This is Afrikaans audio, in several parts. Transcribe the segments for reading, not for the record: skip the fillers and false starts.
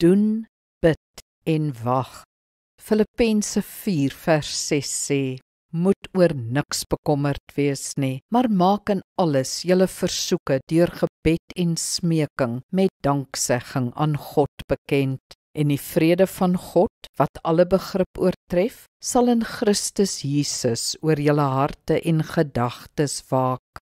doen, bid en wag. Filippense 4 vers 6 sê, moet oor niks bekommerd wees nie, maar maak in alles julle versoeke deur gebed en smeking met danksegging aan God bekend. En die vrede van God, wat alle begrip oortref, sal in Christus Jesus oor julle harte en gedagtes waak.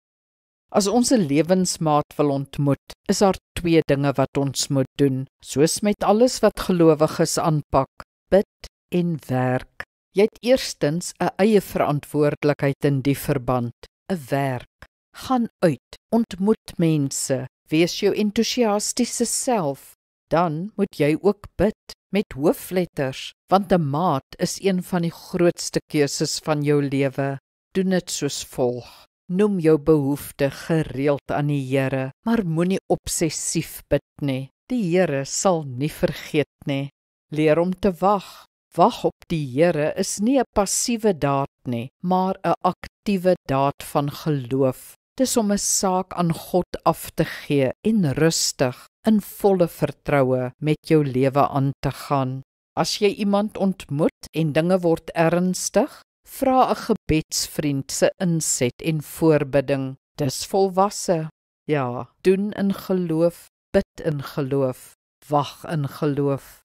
As ons 'n lewensmaat wil ontmoet, is daar 2 dinge wat ons moet doen, soos met alles wat gelowiges aanpak, bid en werk. Jy het eerstens 'n eie verantwoordelikheid in die verband, 'n werk. Gaan uit, ontmoet mense, wees jou entoesiastiese self. Dan moet jy ook bid met hoofletters, want 'n maat is een van die grootste keuses van jou lewe. Doen dit soos volg. Noem jou behoefte gereeld aan die Here, maar moenie obsessief bid nie. Die Here sal nie vergeet nie. Leer om te wag. Wag op die Here is nie 'n passiewe daad nie, maar 'n aktiewe daad van geloof. Dis om 'n saak aan God af te gee en rustig, in volle vertroue met jou lewe aan te gaan. As jy iemand ontmoet en dinge word ernstig, vra 'n gebedsvriend se inset en voorbidding. Dis volwasse. Ja, doen in geloof, bid in geloof, wag in geloof.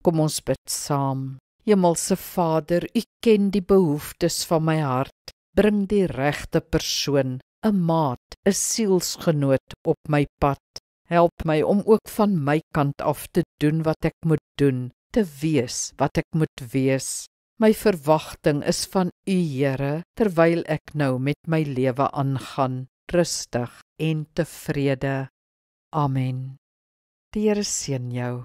Kom ons bid saam. Hemelse Vader, U ken die behoeftes van my hart. Bring die regte persoon, 'n maat, 'n sielsgenoot op my pad. Help my om ook van my kant af te doen wat ek moet doen, te wees wat ek moet wees. My verwagting is van U, Here, terwyl ek nou met my lewe aangaan, rustig en tevrede. Amen. Die Here seën jou.